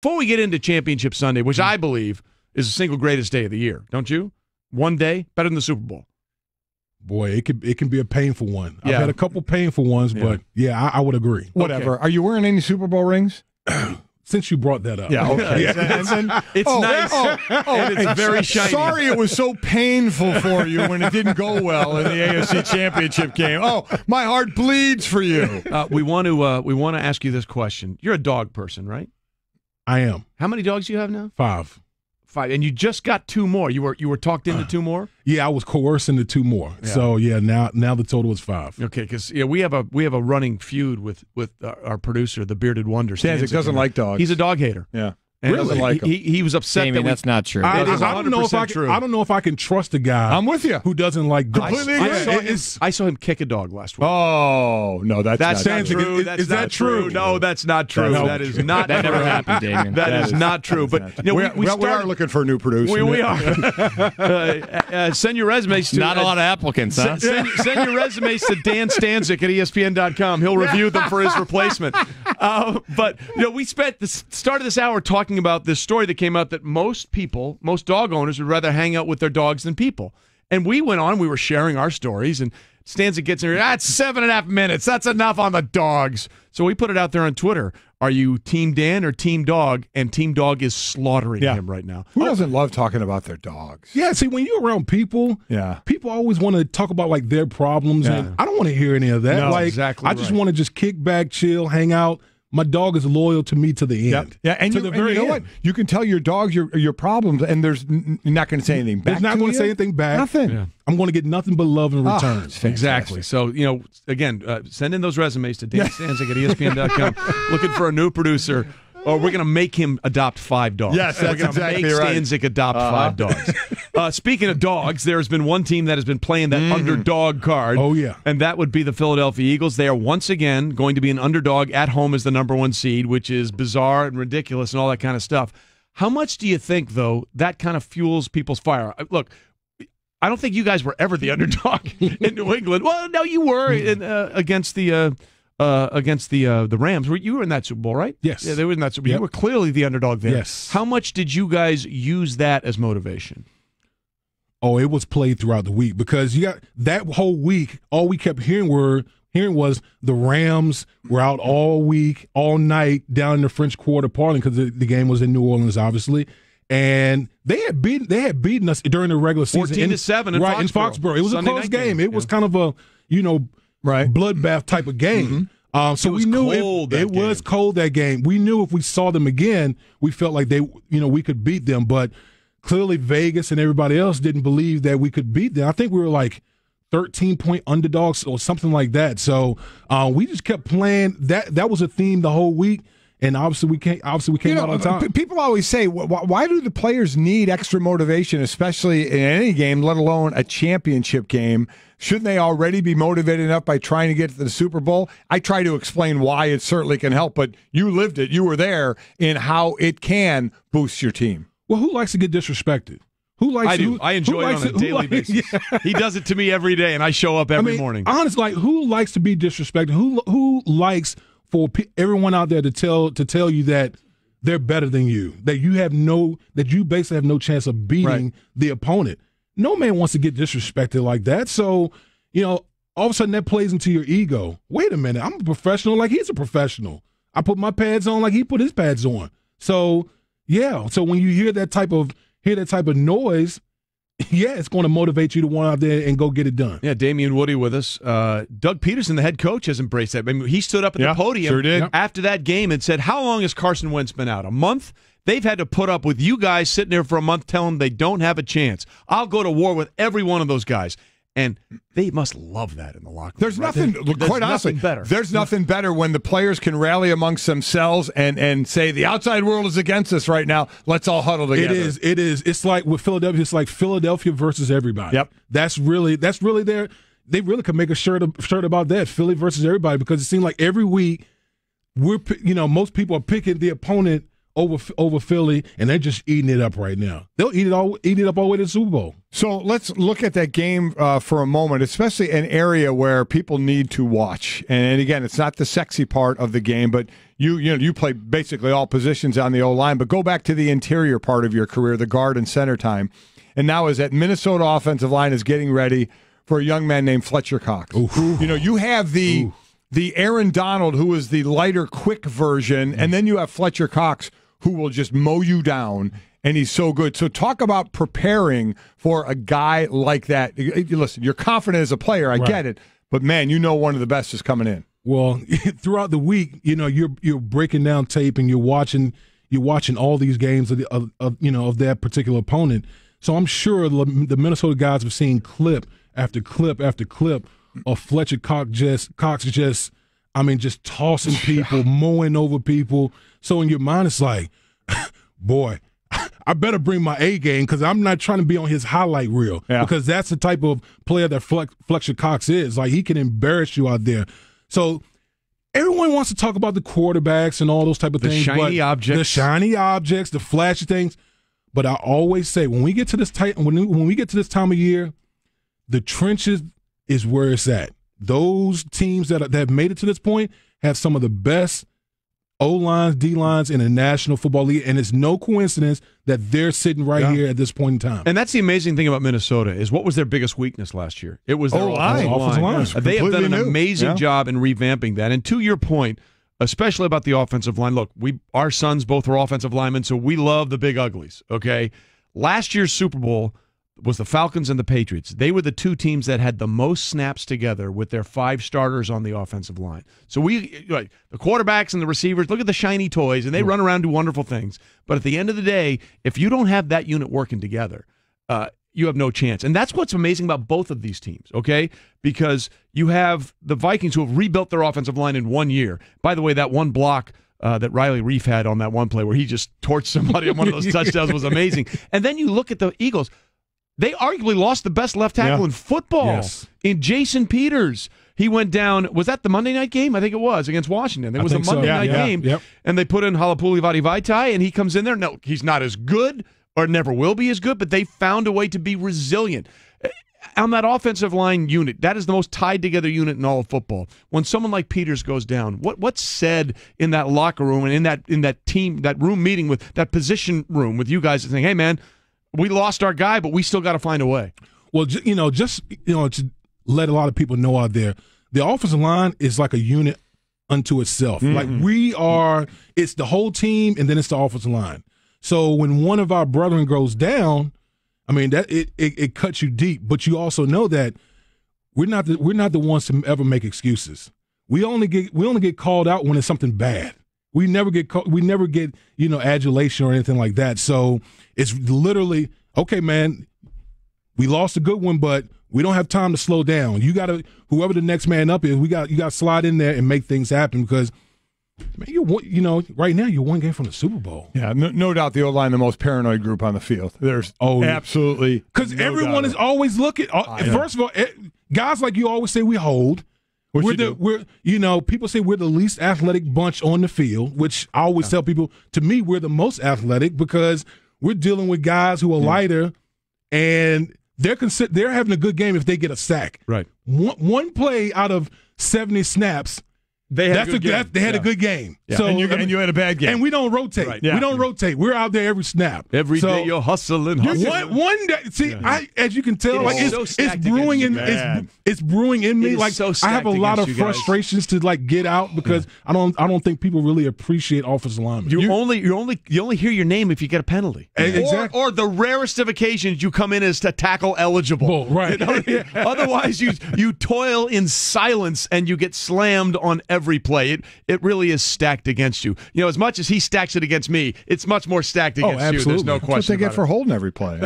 before we get into Championship Sunday, which I believe is the single greatest day of the year, don't you? One day better than the Super Bowl. Boy, it can be a painful one. Yeah. I've had a couple painful ones, but I would agree. Whatever. Okay. Are you wearing any Super Bowl rings? Since you brought that up. Yeah, okay. It's nice. And it's very shiny. Sorry it was so painful for you when it didn't go well in the AFC Championship game. Oh, my heart bleeds for you. We want to ask you this question. You're a dog person, right? I am. How many dogs do you have now? 5. 5. And you just got 2 more. You were talked into 2 more? Yeah, I was coerced into 2 more. Yeah. So now the total is 5. Okay, because we have a running feud with our producer, the bearded wonder. Stanzik doesn't like dogs. He's a dog hater. Yeah. And Really? Doesn't like 'em. he was upset Damien, that that's not true. I It is don't know if 100% true. I don't know if I can trust a guy. I'm with you. Who doesn't like dogs. Completely agree. I saw him kick a dog last week. Oh, no, that's That's not not true. true. That's is not that true? No, that's not true. That's That is not That true. never happened, Damien. That is not true. But We we are looking for a new producer. We are. Send your resumes to Not a lot of applicants, huh? Send your resumes to Dan Stanzik at ESPN.com. He'll review them for his replacement. But we spent the start of this hour talking about this story that came out that most dog owners would rather hang out with their dogs than people. And we went on. We were sharing our stories, and Stanzik gets in here. That's 7.5 minutes. That's enough on the dogs. So we put it out there on Twitter. Are you Team Dan or Team Dog? And Team Dog is slaughtering him right now. Who doesn't love talking about their dogs? Yeah, see, when you're around people, people always want to talk about like their problems, and I don't want to hear any of that. No, like, exactly I just right. want to just kick back, chill, hang out. My dog is loyal to me to the end. Yeah, and to you, the and very you know end. what? You can tell your dogs your problems, and you're not going to say anything back. He's not going to say anything back. Nothing. Yeah. I'm going to get nothing but love in return. Exactly. So, again, send in those resumes to Dan Stanzik at ESPN.com. Looking for a new producer. Or we're going to make him adopt 5 dogs. Yes, that's exactly make right. Stanzik adopt 5 dogs. Speaking of dogs, there's been one team that has been playing that underdog card. Oh, yeah. And that would be the Philadelphia Eagles. They are once again going to be an underdog at home as the number 1 seed, which is bizarre and ridiculous and all that kind of stuff. How much do you think, though, that kind of fuels people's fire? Look, I don't think you guys were ever the underdog in New England. Well, no, you were against the Rams. You were in that Super Bowl, right? Yes. Yeah, they were in that Super Bowl. Yep. You were clearly the underdog there. Yes. How much did you guys use that as motivation? Oh, it was played throughout the week because you got that whole week. All we kept hearing was the Rams were out all week, all night down in the French Quarter partying because the game was in New Orleans, obviously. And they had beaten us during the regular season 14-7 in right, in Foxborough. Foxborough. It was Sunday a close night game. game. It was kind of a bloodbath type of game. So we knew it was cold that game. We knew if we saw them again, we felt like we could beat them. But clearly Vegas and everybody else didn't believe that we could beat them. I think we were like 13-point underdogs or something like that. So we just kept playing. That was a theme the whole week. And obviously we came out on top. People always say, why do the players need extra motivation, especially in any game, let alone a championship game? Shouldn't they already be motivated enough by trying to get to the Super Bowl? I try to explain why it certainly can help, but you lived it. You were there in how it can boost your team. Well, who likes to get disrespected? I enjoy it on a daily basis. Yeah. He does it to me every day, and I show up every morning. Honestly, who likes to be disrespected? Who likes for everyone out there to tell you that they're better than you, that you basically have no chance of beating the opponent? No man wants to get disrespected like that. So, all of a sudden that plays into your ego. Wait a minute, I'm a professional like he's a professional. I put my pads on like he put his pads on. So, yeah. So when you hear that type of noise, yeah, it's going to motivate you to want out there and go get it done. Yeah, Damien Woody with us. Doug Peterson, the head coach, has embraced that. I mean, he stood up at the podium after that game and said, how long has Carson Wentz been out? A month? They've had to put up with you guys sitting there for a month telling them they don't have a chance. I'll go to war with every one of those guys. And they must love that in the locker room. There's nothing, quite honestly, better. There's nothing better when the players can rally amongst themselves and say the outside world is against us right now. Let's all huddle together. It is. It's like with Philadelphia. It's like Philadelphia versus everybody. Yep. That's really their. They really could make a shirt about that, Philly versus everybody, because it seems like every week most people are picking the opponent over Philly, and they're just eating it up right now. They'll eat it up all the way to the Super Bowl. So let's look at that game for a moment, especially an area where people need to watch. And again, it's not the sexy part of the game, but You play basically all positions on the O-line, but go back to the interior part of your career, the guard and center time. And now as that Minnesota offensive line is getting ready for a young man named Fletcher Cox. You have the Aaron Donald, who is the lighter, quick version, and then you have Fletcher Cox, who will just mow you down, and he's so good. So talk about preparing for a guy like that. Listen, you're confident as a player, I get it, but man, one of the best is coming in. Well, throughout the week, you're breaking down tape and you're watching all these games of that particular opponent. So I'm sure the Minnesota guys have seen clip after clip after clip of Fletcher Cox just tossing people, mowing over people. So in your mind, it's like, boy, I better bring my A game because I'm not trying to be on his highlight reel because that's the type of player that Fletcher Cox is. Like, he can embarrass you out there. So everyone wants to talk about the quarterbacks and all those type of things. The shiny objects, the flashy things. But I always say when we get to this when we get to this time of year, the trenches is where it's at. Those teams that have made it to this point have some of the best O-lines, D-lines in the National Football League, and it's no coincidence that they're sitting right here at this point in time. And that's the amazing thing about Minnesota is what was their biggest weakness last year? It was their offensive line. They have done an amazing job in revamping that. And to your point, especially about the offensive line, look, our sons both are offensive linemen, so we love the big uglies, okay? Last year's Super Bowl was the Falcons and the Patriots. They were the two teams that had the most snaps together with their 5 starters on the offensive line. So the quarterbacks and the receivers, look at the shiny toys, and they run around and do wonderful things. But at the end of the day, if you don't have that unit working together, you have no chance. And that's what's amazing about both of these teams, okay? Because you have the Vikings who have rebuilt their offensive line in 1 year. By the way, that one block that Riley Reif had on that one play where he just torched somebody on one of those touchdowns was amazing. And then you look at the Eagles. They arguably lost the best left tackle in football in Jason Peters. He went down, was that the Monday night game? I think it was, against Washington. It was a Monday night game, and they put in Halapuli Vaitai, and he comes in there. No, he's not as good or never will be as good, but they found a way to be resilient. On that offensive line unit, that is the most tied together unit in all of football. When someone like Peters goes down, what's said in that locker room and in that team, that room meeting with that position room with you guys saying, hey, man, we lost our guy, but we still got to find a way. Well, to let a lot of people know out there, the offensive line is like a unit unto itself. Mm-hmm. Like it's the whole team, and then it's the offensive line. So when one of our brethren goes down, I mean that it cuts you deep. But you also know that we're not the ones to ever make excuses. We only get called out when it's something bad. We never get adulation or anything like that. So it's literally, okay, man, we lost a good one, but we don't have time to slow down. You got to, whoever the next man up is, you got to slide in there and make things happen because, man, right now you're one game from the Super Bowl. Yeah, no doubt the O-line, the most paranoid group on the field. There's absolutely because everyone is always looking. First of all, guys like you always say we hold. People say we're the least athletic bunch on the field, which I always tell people, to me, we're the most athletic because we're dealing with guys who are lighter, and they're having a good game if they get a sack. Right. One play out of 70 snaps, they had a good game. Yeah. So, and you had a bad game. And we don't rotate. Right. Yeah. We don't rotate. We're out there every snap. Every day you're hustling. One day, see, as you can tell, it's brewing in it's brewing in me. Like I have a lot of frustrations to get out because I don't think people really appreciate offensive linemen. You only hear your name if you get a penalty. Exactly. Or the rarest of occasions you come in as to tackle eligible. Right. Otherwise you toil in silence and you get slammed on every play. It really is stacked against you. As much as he stacks it against me, it's much more stacked against you. There's no question. That's what they get for holding every play.